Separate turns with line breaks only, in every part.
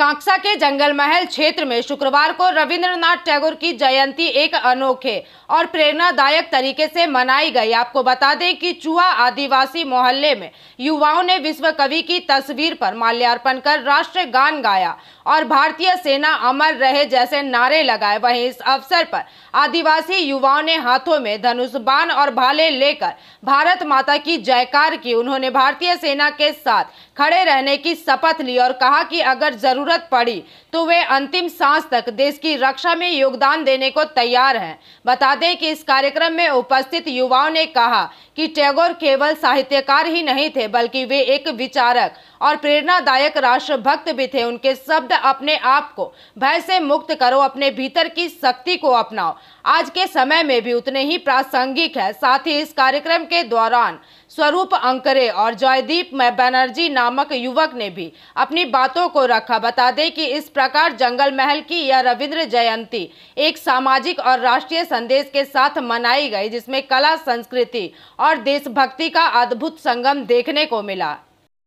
कांकसा के जंगल महल क्षेत्र में शुक्रवार को रविंद्रनाथ टैगोर की जयंती एक अनोखे और प्रेरणादायक तरीके से मनाई गई। आपको बता दें कि चुहा आदिवासी मोहल्ले में युवाओं ने विश्व कवि की तस्वीर पर माल्यार्पण कर राष्ट्रीय गान गाया और भारतीय सेना अमर रहे जैसे नारे लगाए। वहीं इस अवसर पर आदिवासी युवाओं ने हाथों में धनुष बाण और भाले लेकर भारत माता की जयकार की। उन्होंने भारतीय सेना के साथ खड़े रहने की शपथ ली और कहा कि अगर जरूरत पड़ी तो वे अंतिम सांस तक देश की रक्षा में योगदान देने को तैयार हैं। बता दें कि इस कार्यक्रम में उपस्थित युवाओं ने कहा कि टैगोर केवल साहित्यकार ही नहीं थे, बल्कि वे एक विचारक और प्रेरणादायक राष्ट्रभक्त भी थे। उनके शब्द अपने आप को भय से मुक्त करो, अपने भीतर की शक्ति को अपनाओ आज के समय में भी उतने ही प्रासंगिक है। साथ ही इस कार्यक्रम के दौरान स्वरूप अंकरे और जयदीप बनर्जी नामक युवक ने भी अपनी बातों को रखा। बता दें कि इस प्रकार जंगल महल की यह रविंद्र जयंती एक सामाजिक और राष्ट्रीय संदेश के साथ मनाई गई, जिसमें कला, संस्कृति और देशभक्ति का अद्भुत संगम देखने को मिला।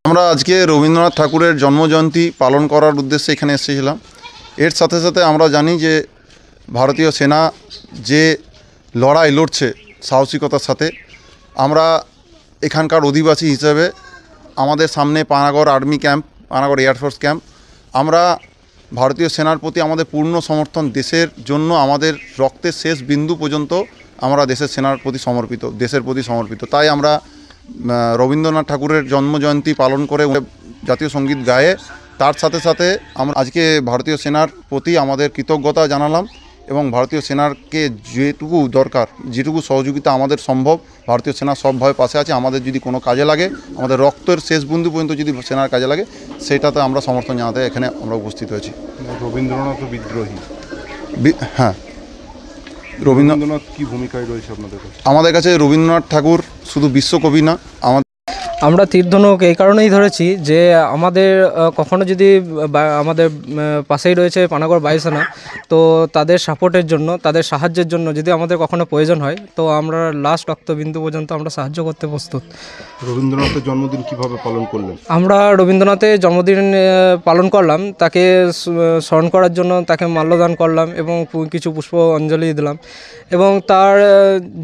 আমরা আজকে রবীন্দ্রনাথ ঠাকুরের জন্মজয়ন্তী পালন করার উদ্দেশ্যে এখানে এসেছিলাম। এর সাথে সাথে আমরা জানি যে ভারতীয় সেনা যে লড়াই লড়ছে সাহসিকতার সাথে, আমরা এখানকার অধিবাসী হিসেবে আমাদের সামনে Panagarh army camp, Panagarh air force camp, আমরা ভারতীয় সেনার প্রতি আমাদের পূর্ণ সমর্থন, দেশের জন্য আমাদের রক্তের শেষ বিন্দু পর্যন্ত আমরা দেশের সেনার প্রতি সমর্পিত, দেশের প্রতি সমর্পিত। তাই আমরা রবীন্দ্রনাথ ঠাকুরের জন্মজয়ন্তী পালন করে জাতীয় সঙ্গীত গায়ে তার সাথে সাথে আমরা আজকে ভারতীয় সেনার প্রতি আমাদের কৃতজ্ঞতা জানালাম এবং ভারতীয় সেনাকে যেটুকু দরকার, যেটুকু সহযোগিতা আমাদের সম্ভব, ভারতীয় সেনা সবভাবে পাশে আছে। আমাদের যদি কোনো কাজে লাগে, আমাদের রক্তের শেষ বিন্দু পর্যন্ত যদি সেনার কাজে লাগে, সেটাতে আমরা সমর্থন জানাতে এখানে আমরা উপস্থিত হয়েছি।
রবীন্দ্রনাথ বিদ্রোহী,
হ্যাঁ,
রবীন্দ্রনাথ কি ভূমিকায় রয়েছে আপনাদের কাছে?
আমাদের কাছে রবীন্দ্রনাথ ঠাকুর শুধু বিশ্বকবি না,
আমরা তীরধনুক এই কারণেই ধরেছি যে আমাদের কখনো যদি আমাদের পাশেই রয়েছে পানাগড় বায়ুসেনা, তো তাদের সাপোর্টের জন্য, তাদের সাহায্যের জন্য যদি আমাদের কখনো প্রয়োজন হয়, তো আমরা লাস্ট রক্তবিন্দু পর্যন্ত আমরা সাহায্য করতে প্রস্তুত।
রবীন্দ্রনাথের জন্মদিন কিভাবে পালন করলেন?
আমরা রবীন্দ্রনাথের জন্মদিন পালন করলাম, তাকে স্মরণ করার জন্য তাকে মাল্যদান করলাম এবং কিছু পুষ্প অঞ্জলি দিলাম এবং তার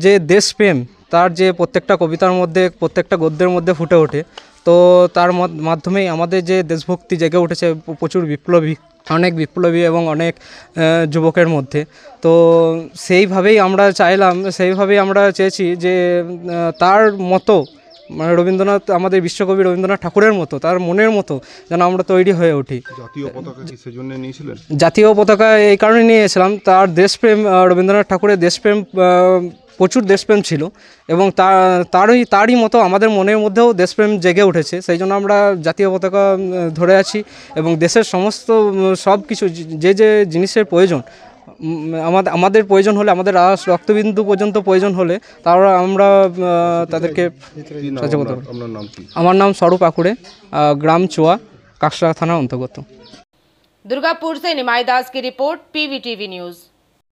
যে দেশপ্রেম, তার যে প্রত্যেকটা কবিতার মধ্যে, প্রত্যেকটা গদ্যের মধ্যে ফুটে ওঠে, তো তার মাধ্যমেই আমাদের যে দেশভক্তি জেগে উঠেছে প্রচুর অনেক বিপ্লবী এবং অনেক যুবকের মধ্যে। তো সেইভাবেই আমরা চাইলাম, সেইভাবেই আমরা চেয়েছি যে তার মতো, মানে রবীন্দ্রনাথ, আমাদের বিশ্বকবি রবীন্দ্রনাথ ঠাকুরের মতো, তার মনের মতো যেন আমরা তৈরি হয়ে উঠি।
জাতীয় পতাকা কি সেজন্য নিয়েছিলেন? জাতীয়
পতাকা এই কারণে নিয়েছিলাম, তার দেশপ্রেম, রবীন্দ্রনাথ ঠাকুরের দেশপ্রেম, প্রচুর দেশপ্রেম ছিল এবং তারই মতো আমাদের মনের মধ্যেও দেশপ্রেম জেগে উঠেছে। সেই জন্য আমরা জাতীয় পতাকা ধরে আছি এবং দেশের সমস্ত সব কিছু যে যে জিনিসের প্রয়োজন আমাদের প্রয়োজন হলে, আমাদের রক্তবিন্দু পর্যন্ত প্রয়োজন হলে, তারা আমরা তাদেরকে সাহায্য করতে পারি। আমার নাম স্বরূপ আকুড়ে, গ্রাম চুয়া, কাকসা থানার অন্তর্গত।
दुर्गापुर से निमाई दास की रिपोर्ट, PVTV न्यूज।